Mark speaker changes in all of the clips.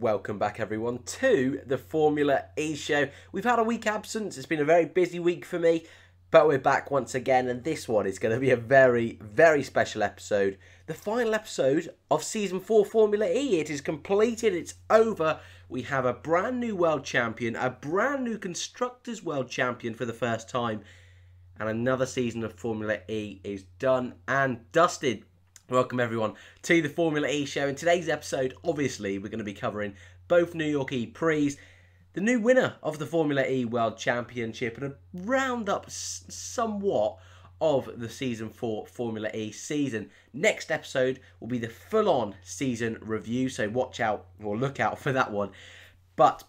Speaker 1: Welcome back everyone to the Formula E show. We've had a week absence, it's been a very busy week for me, but we're back once again and this one is going to be a very, very special episode. The final episode of Season 4 Formula E. It is completed, it's over. We have a brand new world champion, a brand new Constructors World Champion for the first time, and another season of Formula E is done and dusted. Welcome everyone to the Formula E show. In today's episode, obviously, we're going to be covering both New York E-Prix, the new winner of the Formula E World Championship, and a roundup somewhat of the Season 4 Formula E season. Next episode will be the full-on season review, so watch out or look out for that one. But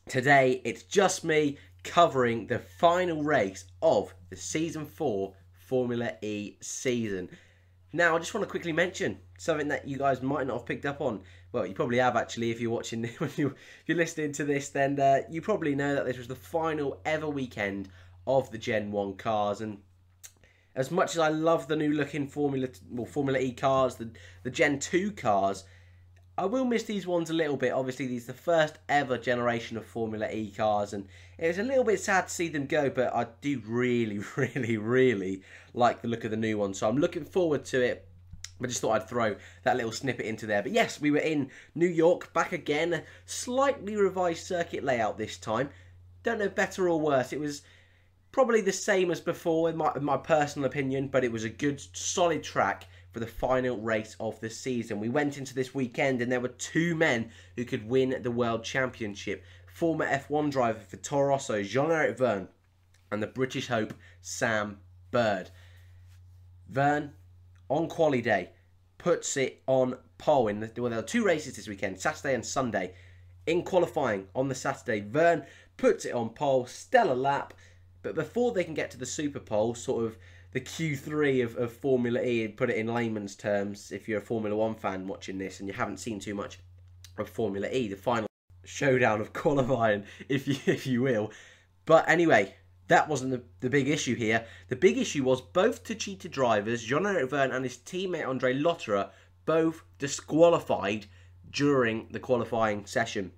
Speaker 1: today, it's just me covering the final race of the Season 4 Formula E season. Now, I just want to quickly mention something that you guys might not have picked up on. Well, you probably have actually if you're watching, if you're listening to this, then you probably know that this was the final ever weekend of the Gen 1 cars. And as much as I love the new looking Formula E cars, the Gen 2 cars, I will miss these ones a little bit. Obviously, these are the first ever generation of Formula E cars, and it's a little bit sad to see them go, but I do really, really, really like the look of the new one, so I'm looking forward to it. I just thought I'd throw that little snippet into there. But yes, we were in New York, back again, a slightly revised circuit layout this time. Don't know better or worse. It was probably the same as before, in my personal opinion, but it was a good, solid track for the final race of the season. We went into this weekend and there were two men who could win the World Championship. Former F1 driver for Toro Rosso, Jean-Eric Vergne, and the British hope, Sam Bird. Vergne, on quali day, puts it on pole. Well, there were two races this weekend, Saturday and Sunday. In qualifying on the Saturday, Vergne puts it on pole, stellar lap, but before they can get to the Super Pole, sort of the Q3 of Formula E, and put it in layman's terms, if you're a Formula 1 fan watching this and you haven't seen too much of Formula E, the final showdown of qualifying, if you will. But anyway, that wasn't the big issue here. The big issue was both Techeetah drivers, Jean-Eric Vergne and his teammate Andre Lotterer, both disqualified during the qualifying session.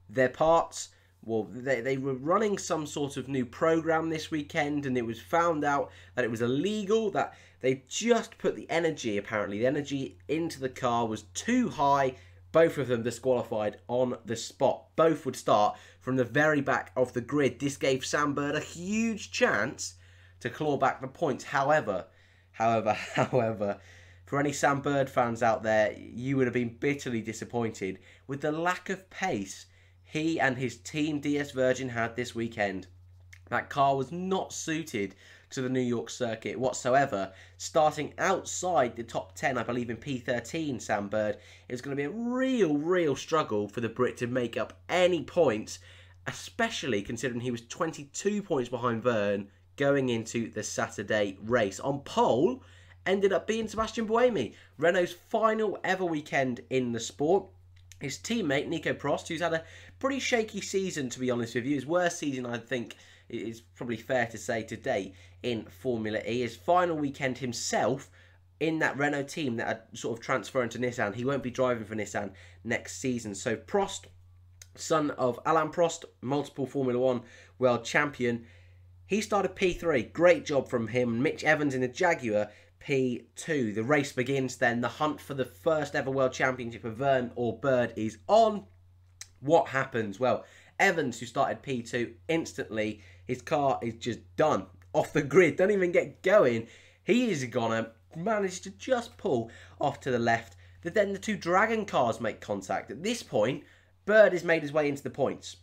Speaker 1: Their parts, well, they were running some sort of new program this weekend, and it was found out that it was illegal, that they just put the energy, apparently, the energy into the car was too high. Both of them disqualified on the spot. Both would start from the very back of the grid. This gave Sam Bird a huge chance to claw back the points. However, for any Sam Bird fans out there, you would have been bitterly disappointed with the lack of pace he and his team DS Virgin had this weekend. That car was not suited to the New York circuit whatsoever. Starting outside the top 10, I believe in P13, Sam Bird, it was going to be a real struggle for the Brit to make up any points, especially considering he was 22 points behind Vergne going into the Saturday race. On pole, ended up being Sebastian Buemi, Renault's final ever weekend in the sport. His teammate, Nico Prost, who's had a pretty shaky season, to be honest with you. His worst season, I think, is probably fair to say to date in Formula E. His final weekend himself in that Renault team that had sort of transferred into Nissan. He won't be driving for Nissan next season. So Prost, son of Alain Prost, multiple Formula 1 world champion, he started P3. Great job from him. Mitch Evans in the Jaguar, P2. The race begins then. The hunt for the first ever world championship of Vergne or Bird is on. What happens? Well, Evans, who started P2, instantly, his car is just done. Off the grid, don't even get going. He is gonna manage to just pull off to the left. Then the two Dragon cars make contact. At this point, Bird has made his way into the points.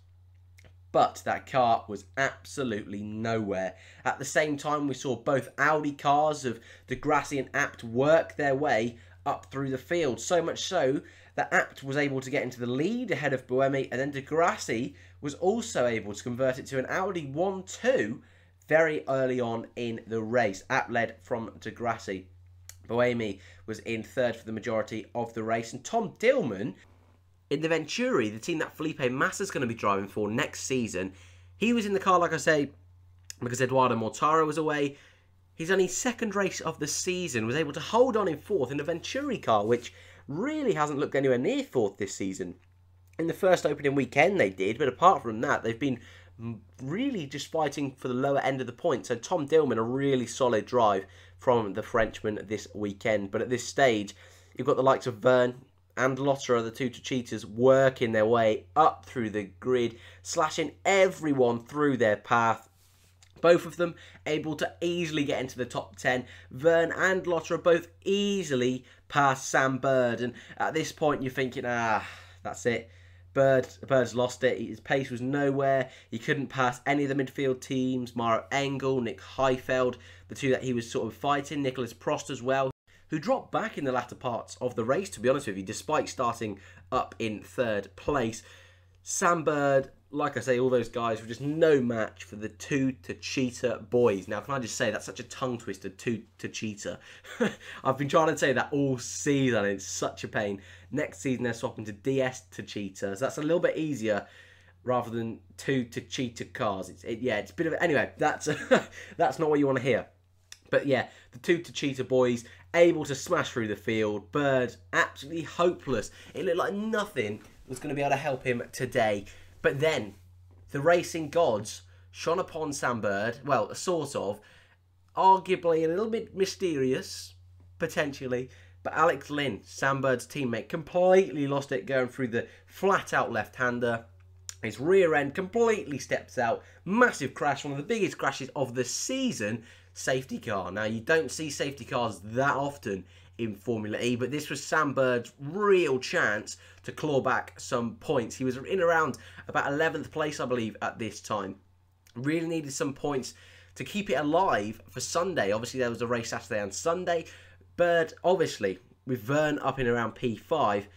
Speaker 1: But that car was absolutely nowhere. At the same time, we saw both Audi cars of De Grassi and Abt work their way up through the field. So much so that Abt was able to get into the lead ahead of Buemi, and then De Grassi was also able to convert it to an Audi 1-2 very early on in the race. Abt led from De Grassi. Buemi was in third for the majority of the race, and Tom Dillman in the Venturi, the team that Felipe Massa's going to be driving for next season, he was in the car, like I say, because Eduardo Mortara was away. His only second race of the season was able to hold on in fourth in a Venturi car, which really hasn't looked anywhere near fourth this season. In the first opening weekend they did, but apart from that, they've been really just fighting for the lower end of the point. So Tom Dillman, a really solid drive from the Frenchman this weekend. But at this stage, you've got the likes of Vergne and Lotterer, the two cheaters, working their way up through the grid, slashing everyone through their path. Both of them able to easily get into the top 10. Vergne and Lotterer both easily past Sam Bird. And at this point, you're thinking, that's it. Bird's lost it. His pace was nowhere. He couldn't pass any of the midfield teams. Maro Engel, Nick Heifeld, the two that he was sort of fighting. Nicholas Prost as well, who dropped back in the latter parts of the race, to be honest with you, despite starting up in third place. Sam Bird, like I say, all those guys were just no match for the two-to-cheater boys. Now, can I just say, that's such a tongue-twister, two-to-cheater. I've been trying to say that all season, and it's such a pain. Next season, they're swapping to DS-to-cheater, so that's a little bit easier rather than two-to-cheater cars. It's a bit of... Anyway, that's not what you want to hear. But yeah, the two-to-cheater boys able to smash through the field. Bird, absolutely hopeless. It looked like nothing was going to be able to help him today. But then, the racing gods shone upon Sam Bird, well, sort of, arguably a little bit mysterious, potentially, but Alex Lynn, Sam Bird's teammate, completely lost it going through the flat-out left-hander. His rear end completely steps out, massive crash, one of the biggest crashes of the season, safety car. Now, you don't see safety cars that often in Formula E, but this was Sam Bird's real chance to claw back some points. He was in around about 11th place, I believe, at this time. Really needed some points to keep it alive for Sunday. Obviously, there was a race Saturday and Sunday. Bird, obviously, with Vergne up in around P5,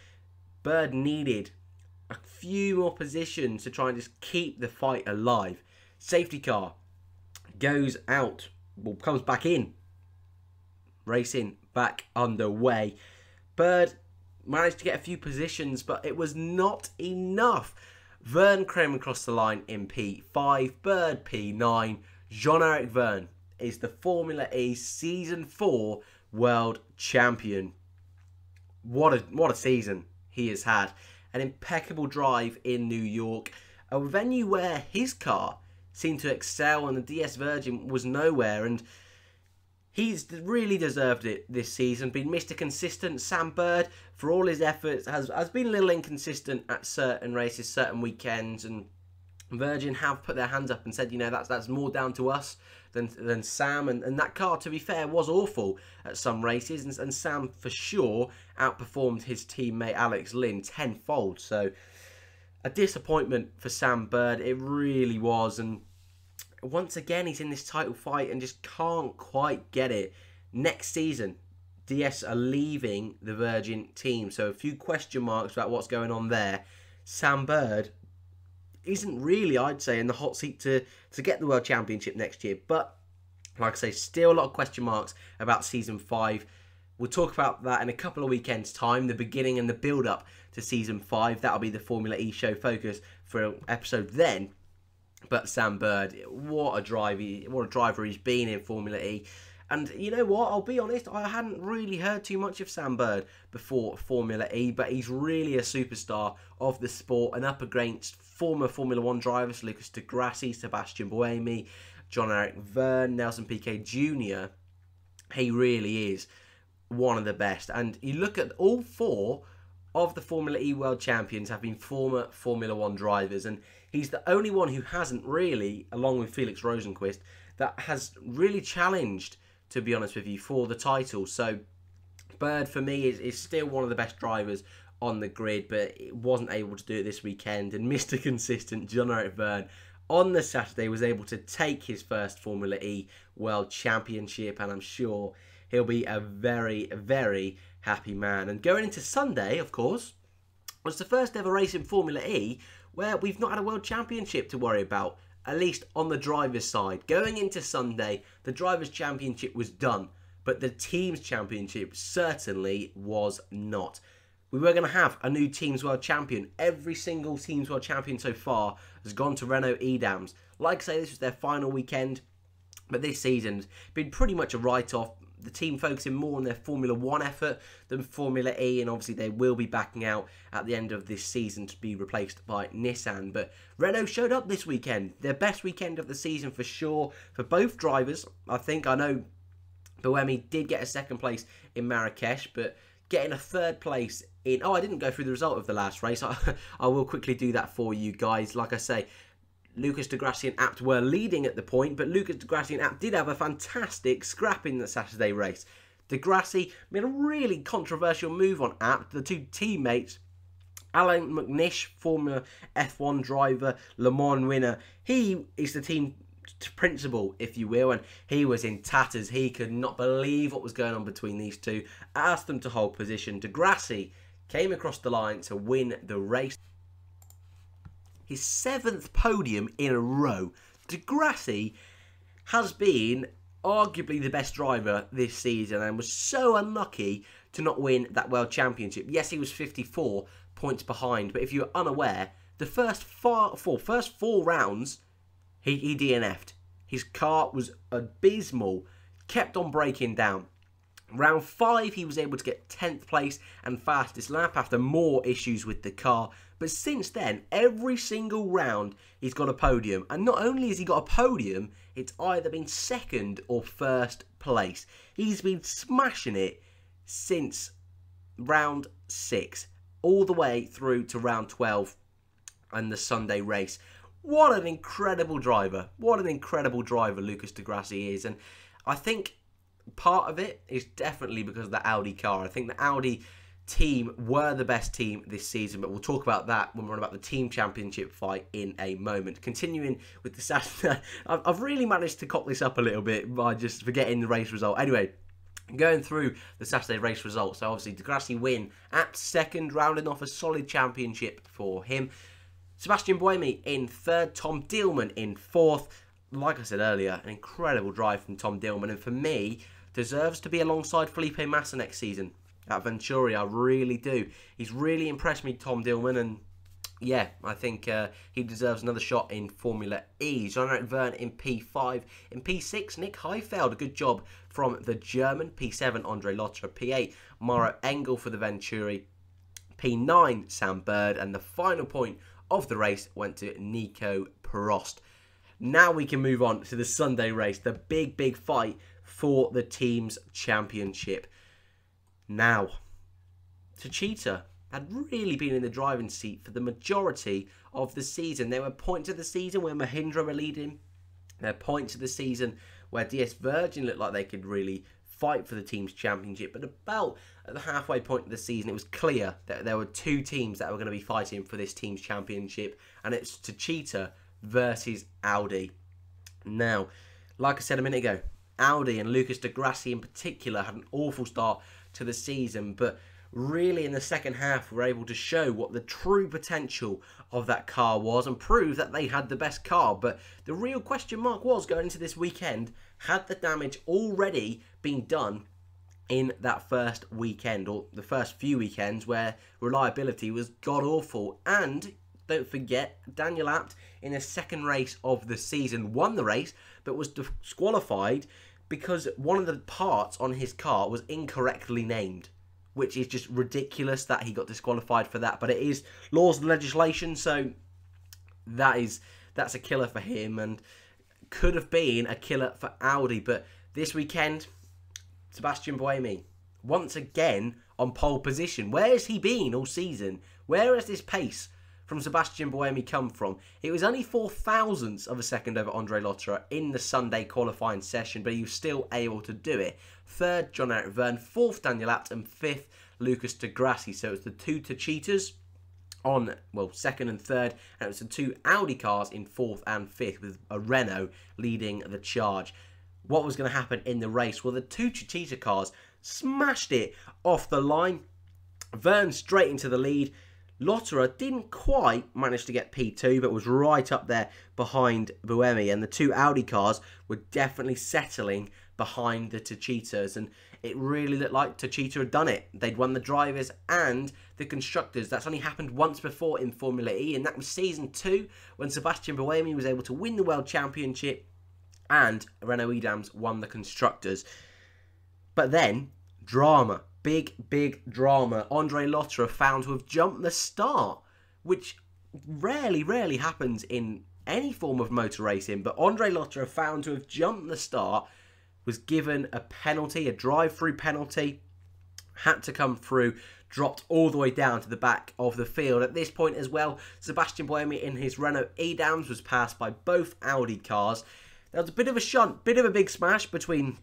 Speaker 1: Bird needed a few more positions to try and just keep the fight alive. Safety car goes out, well, comes back in. Racing back underway. Bird managed to get a few positions, but it was not enough. Vergne came across the line in P5, Bird P9. Jean-Eric Vergne is the Formula E Season 4 World Champion. What a season he has had. An impeccable drive in New York, a venue where his car seemed to excel and the DS Virgin was nowhere, and he's really deserved it this season. Been Mr. Consistent. Sam Bird, for all his efforts, has been a little inconsistent at certain races, certain weekends, and Virgin have put their hands up and said, you know, that's more down to us than Sam. And that car, to be fair, was awful at some races, and Sam, for sure, outperformed his teammate Alex Lynn tenfold. So, a disappointment for Sam Bird. It really was, and once again, he's in this title fight and just can't quite get it. Next season, DS are leaving the Virgin team, so a few question marks about what's going on there. Sam Bird isn't really, I'd say, in the hot seat to get the World Championship next year. But, like I say, still a lot of question marks about Season 5. We'll talk about that in a couple of weekends' time, the beginning and the build-up to Season 5. That'll be the Formula E show focus for an episode then. But Sam Bird, what a driver he's been in Formula E. And you know what, I'll be honest, I hadn't really heard too much of Sam Bird before Formula E, but he's really a superstar of the sport, and up against former Formula 1 drivers, Lucas de Grassi, Sebastian Buemi, Jean-Eric Vergne, Nelson Piquet Jr., he really is one of the best. And you look at all four of the Formula E World Champions have been former Formula 1 drivers, and he's the only one who hasn't really, along with Felix Rosenqvist, that has really challenged, to be honest with you, for the title. So Bird, for me, is still one of the best drivers on the grid, but it wasn't able to do it this weekend. And Mr. Consistent, Jean-Eric Vergne, on the Saturday was able to take his first Formula E World Championship, and I'm sure he'll be a very, very happy man. And going into Sunday, of course, was the first ever race in Formula E where we've not had a World Championship to worry about, at least on the driver's side. Going into Sunday, the Drivers' Championship was done, but the Teams' Championship certainly was not. We were going to have a new Teams World Champion. Every single Teams World Champion so far has gone to Renault Edams. Like I say, this was their final weekend, but this season's been pretty much a write-off. the team focusing more on their Formula 1 effort than Formula E, and obviously they will be backing out at the end of this season to be replaced by Nissan. But Renault showed up this weekend, their best weekend of the season for sure, for both drivers. I know Buemi did get a second place in Marrakesh, but getting a third place in... Oh, I didn't go through the result of the last race. I will quickly do that for you guys. Like I say, Lucas Di Grassi and Abt were leading at the point, but Lucas Di Grassi and Abt did have a fantastic scrap in the Saturday race. Di Grassi made a really controversial move on Abt. The two teammates, Alain McNish, former F1 driver, Le Mans winner, he is the team principal, if you will, and he was in tatters. He could not believe what was going on between these two, asked them to hold position. Di Grassi came across the line to win the race. His 7th podium in a row. Di Grassi has been arguably the best driver this season and was so unlucky to not win that World Championship. Yes, he was 54 points behind, but if you're unaware, the first four rounds, he DNF'd. His car was abysmal, kept on breaking down. Round 5, he was able to get 10th place and fastest lap after more issues with the car. But since then, every single round, he's got a podium. And not only has he got a podium, it's either been 2nd or 1st place. He's been smashing it since round 6, all the way through to round 12 and the Sunday race. What an incredible driver. What an incredible driver Lucas Di Grassi is. And I think part of it is definitely because of the Audi car. I think the Audi team were the best team this season, but we'll talk about that when we're on about the team championship fight in a moment. Continuing with the Saturday, I've really managed to cop this up a little bit by just forgetting the race result. Anyway, going through the Saturday race results, so obviously Di Grassi win at 2nd, rounding off a solid championship for him. Sebastian Buemi in 3rd, Tom Dillman in 4th. Like I said earlier, an incredible drive from Tom Dillman, and for me, deserves to be alongside Felipe Massa next season at Venturi. I really do. He's really impressed me, Tom Dillman, and yeah, I think he deserves another shot in Formula E. Jean-Eric Vergne in P5. In P6, Nick Heifeld, a good job from the German. P7, Andre Lotterer. P8, Mauro Engel for the Venturi. P9, Sam Bird, and the final point of the race went to Nico Prost. Now we can move on to the Sunday race, the big fight for the team's championship. Now, Techeetah had really been in the driving seat for the majority of the season. There were points of the season where Mahindra were leading. There were points of the season where DS Vergne looked like they could really fight for the team's championship. But about at the halfway point of the season, it was clear that there were two teams that were going to be fighting for this team's championship. And it's Techeetah versus Audi. Now, like I said a minute ago, Audi and Lucas Di Grassi in particular had an awful start to the season, but really in the second half were able to show what the true potential of that car was and prove that they had the best car. But the real question mark was, going into this weekend, had the damage already been done in that first weekend, or the first few weekends, where reliability was god-awful? And don't forget, Daniel Abt, in his 2nd race of the season, won the race, but was disqualified because one of the parts on his car was incorrectly named, which is just ridiculous that he got disqualified for that. But it is laws and legislation, so that's a killer for him, and could have been a killer for Audi. But this weekend, Sebastian Buemi, once again on pole position. Where has he been all season? Where has this pace from Sebastian Buemi come from? It was only 0.004 of a second over Andre Lotterer in the Sunday qualifying session, but he was still able to do it. 3rd, Jean-Eric Vergne. 4th, Daniel Abt. And 5th, Lucas Di Grassi. So it's the two Techeetahs on, well, 2nd and 3rd, and it was the two Audi cars in 4th and 5th, with a Renault leading the charge. What was going to happen in the race? Well, the two Techeetah cars smashed it off the line. Vergne straight into the lead. Lotterer didn't quite manage to get P2, but was right up there behind Buemi, and the two Audi cars were definitely settling behind the Techeetahs, and it really looked like Techeetah had done it. They'd won the drivers and the constructors. That's only happened once before in Formula E, and that was season 2, when Sebastian Buemi was able to win the World Championship and Renault Edams won the constructors. But then, drama. Big drama. Andre Lotterer found to have jumped the start, which rarely happens in any form of motor racing. But Andre Lotterer found to have jumped the start, was given a penalty, a drive-through penalty, had to come through, dropped all the way down to the back of the field. At this point as well, Sebastian Buemi in his Renault Edams was passed by both Audi cars. There was a bit of a shunt, bit of a big smash between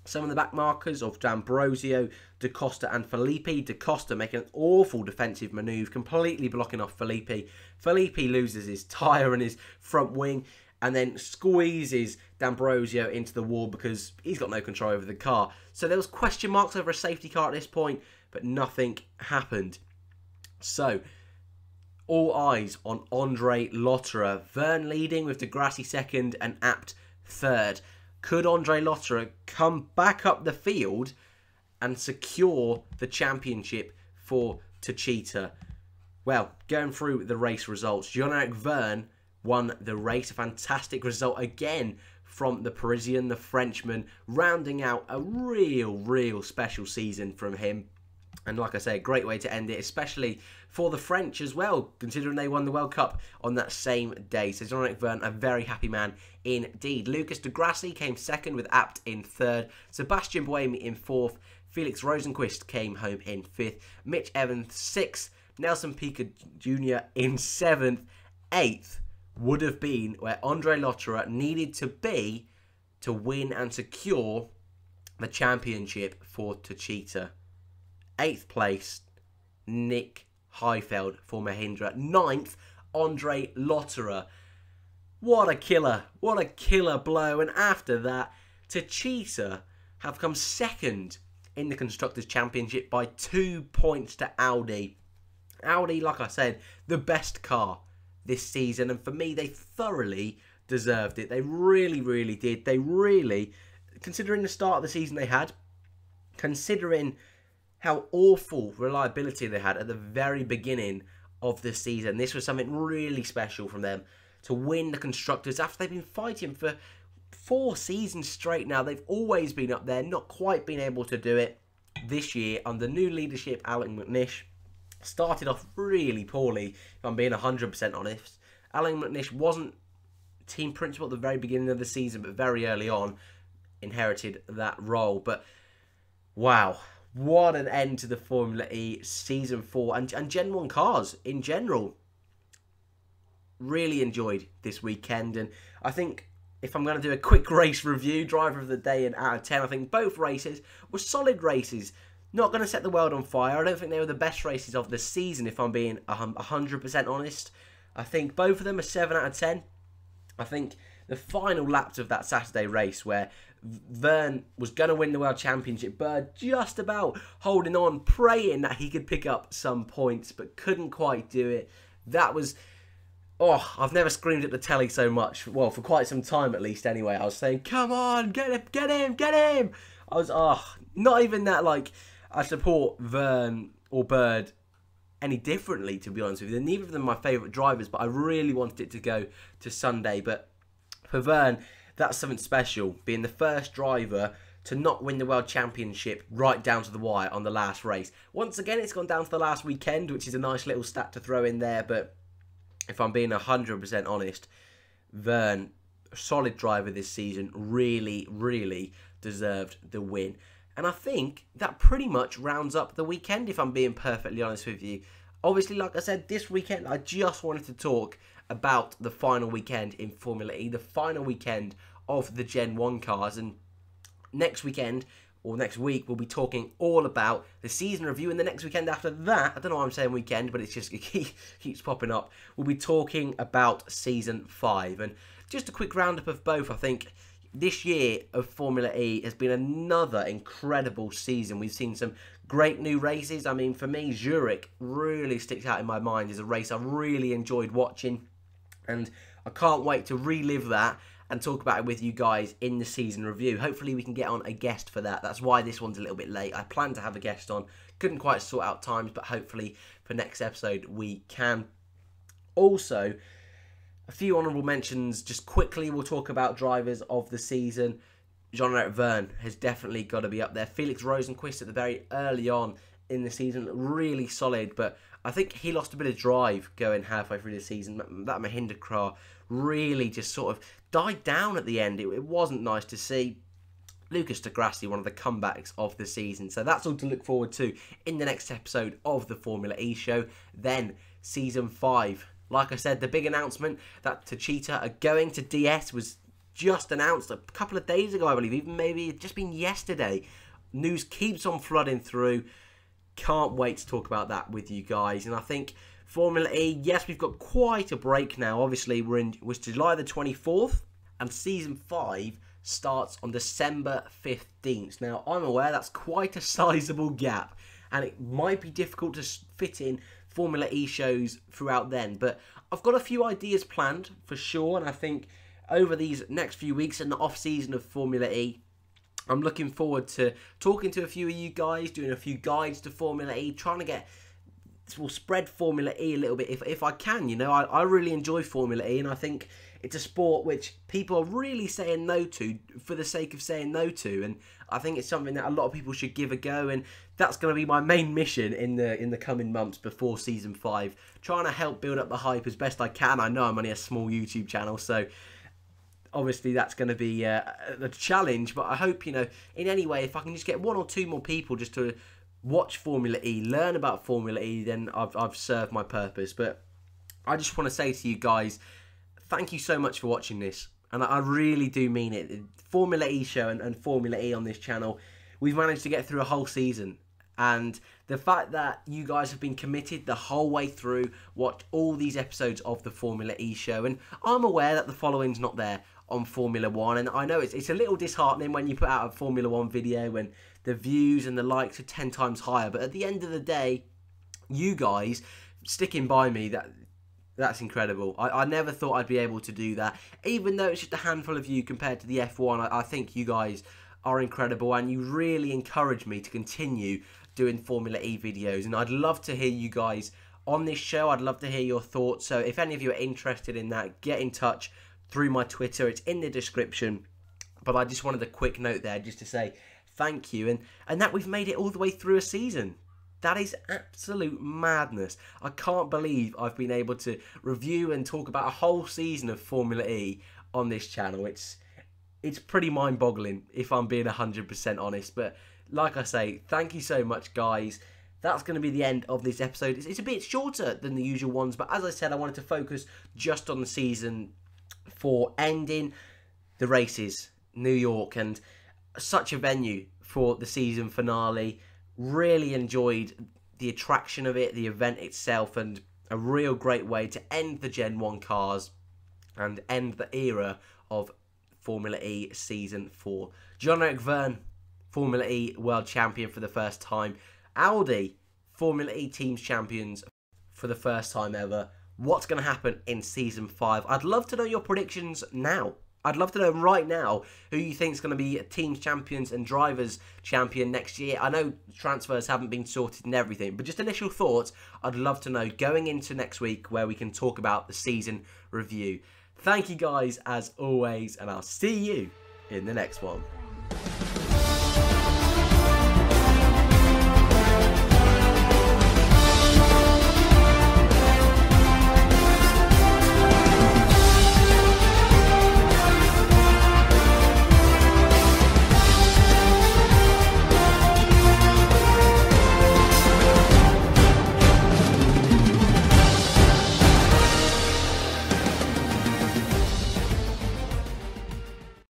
Speaker 1: some of the back markers of D'Ambrosio, Da Costa and Felipe. Da Costa making an awful defensive manoeuvre, completely blocking off Felipe. Felipe loses his tyre and his front wing and then squeezes D'Ambrosio into the wall because he's got no control over the car. So there was question marks over a safety car at this point, but nothing happened. So all eyes on Andre Lotterer. Vergne leading with Degrassi second and Abt third. Could Andre Lotterer come back up the field and secure the championship for Techeetah? Well, going through the race results, Jean-Eric Vergne won the race. A fantastic result again from the Parisian, the Frenchman, rounding out a real special season from him. And like I say, a great way to end it, especially for the French as well, considering they won the World Cup on that same day. So Jean-Eric Vergne, a very happy man indeed. Lucas Di Grassi came second with Abt in third. Sebastian Buemi in fourth. Felix Rosenqvist came home in fifth. Mitch Evans sixth. Nelson Piquet Jr. in seventh. Eighth would have been where Andre Lotterer needed to be to win and secure the championship for Techeetah. 8th place, Nick Heifeld for Mahindra. 9th, Andre Lotterer. What a killer blow. And after that, Techeetah have come second in the Constructors' Championship by 2 points to Audi. Audi, like I said, the best car this season. And for me, they thoroughly deserved it. They really did. They really, considering the start of the season they had, considering how awful reliability they had at the very beginning of the season. This was something really special from them to win the Constructors after they've been fighting for 4 seasons straight now. They've always been up there, not quite been able to do it this year. Under new leadership, Alan McNish started off really poorly, if I'm being 100% honest. Alan McNish wasn't team principal at the very beginning of the season, but very early on inherited that role. But wow, what an end to the Formula E Season 4 and Gen 1 cars in general. Really enjoyed this weekend, and I think if I'm going to do a quick race review, driver of the day and out of 10, I think both races were solid races. Not going to set the world on fire. I don't think they were the best races of the season, if I'm being 100% honest. I think both of them are 7 out of 10. I think the final laps of that Saturday race where Vergne was going to win the World Championship, Bird just about holding on, praying that he could pick up some points, but couldn't quite do it. That was... oh, I've never screamed at the telly so much. Well, for quite some time at least anyway. I was saying, come on, get him. I was, not even that, like, I support Vergne or Bird any differently, to be honest with you. Neither of them are my favourite drivers, but I really wanted it to go to Sunday. But for Vergne, that's something special, being the first driver to not win the World Championship right down to the wire on the last race. Once again, it's gone down to the last weekend, which is a nice little stat to throw in there, but if I'm being 100% honest, Vergne, solid driver this season, really deserved the win. And I think that pretty much rounds up the weekend, if I'm being perfectly honest with you. Obviously, like I said, this weekend, I just wanted to talk about the final weekend in Formula E, the final weekend of the Gen 1 cars. And next weekend, or next week, we'll be talking all about the season review. And the next weekend after that, I don't know why I'm saying weekend, but it's just, it keeps popping up. We'll be talking about Season 5. And just a quick roundup of both, I think. This year of Formula E has been another incredible season. We've seen some great new races. I mean, for me, Zurich really sticks out in my mind as a race I really enjoyed watching. And I can't wait to relive that and talk about it with you guys in the season review. Hopefully we can get on a guest for that. That's why this one's a little bit late. I planned to have a guest on. Couldn't quite sort out times, but hopefully for next episode we can. Also, a few honourable mentions. Just quickly, we'll talk about drivers of the season. Jean-Eric Vergne has definitely got to be up there. Felix Rosenqvist at the very early on in the season, really solid, but I think he lost a bit of drive going halfway through the season. That Mahinda car really just sort of died down at the end. It wasn't nice to see. Lucas di Grassi, one of the comebacks of the season. So that's all to look forward to in the next episode of the Formula E show. Then, Season 5. Like I said, the big announcement that Techeetah are going to DS was just announced a couple of days ago, I believe. Even maybe it's just been yesterday. News keeps on flooding through. Can't wait to talk about that with you guys. And I think Formula E, yes, we've got quite a break now. Obviously, was July the 24th. And Season 5 starts on December 15th. Now, I'm aware that's quite a sizable gap, and it might be difficult to fit in Formula E shows throughout then, but I've got a few ideas planned for sure, and I think over these next few weeks in the off-season of Formula E, I'm looking forward to talking to a few of you guys, doing a few guides to Formula E, trying to we'll spread Formula E a little bit if I can. You know, I really enjoy Formula E, and I think it's a sport which people are really saying no to for the sake of saying no to, and I think it's something that a lot of people should give a go, and that's going to be my main mission in the coming months before Season 5, trying to help build up the hype as best I can. I know I'm only a small YouTube channel, so obviously that's going to be a challenge, but I hope, you know, in any way, if I can just get 1 or 2 more people just to watch Formula E, learn about Formula E, then I've served my purpose. But I just want to say to you guys, thank you so much for watching this, and I really do mean it. Formula E show and Formula E on this channel, we've managed to get through a whole season, and the fact that you guys have been committed the whole way through, watched all these episodes of the Formula E show, and I'm aware that the following's not there on Formula 1, and I know it's a little disheartening when you put out a Formula 1 video and the views and the likes are 10 times higher, but at the end of the day, you guys sticking by me, that's incredible. I never thought I'd be able to do that, even though it's just a handful of you compared to the F1. I think you guys are incredible, and you really encourage me to continue doing Formula E videos, and I'd love to hear you guys on this show. I'd love to hear your thoughts, so if any of you are interested in that, get in touch through my Twitter. It's in the description, but I just wanted a quick note there just to say thank you, and that we've made it all the way through a season. That is absolute madness. I can't believe I've been able to review and talk about a whole season of Formula E on this channel. It's pretty mind-boggling, if I'm being 100% honest. But like I say, thank you so much, guys. That's going to be the end of this episode. It's a bit shorter than the usual ones, but as I said, I wanted to focus just on the season for ending the races, New York, and such a venue for the season finale. Really enjoyed the attraction of it, the event itself, and a real great way to end the Gen 1 cars and end the era of Formula E Season 4. Jean-Eric Vergne, Formula E World Champion for the first time. Audi, Formula E Teams Champions for the first time ever. What's going to happen in Season 5? I'd love to know your predictions now. I'd love to know right now who you think is going to be Teams Champions and Drivers Champion next year. I know transfers haven't been sorted and everything, but just initial thoughts, I'd love to know going into next week where we can talk about the season review. Thank you guys as always, and I'll see you in the next one.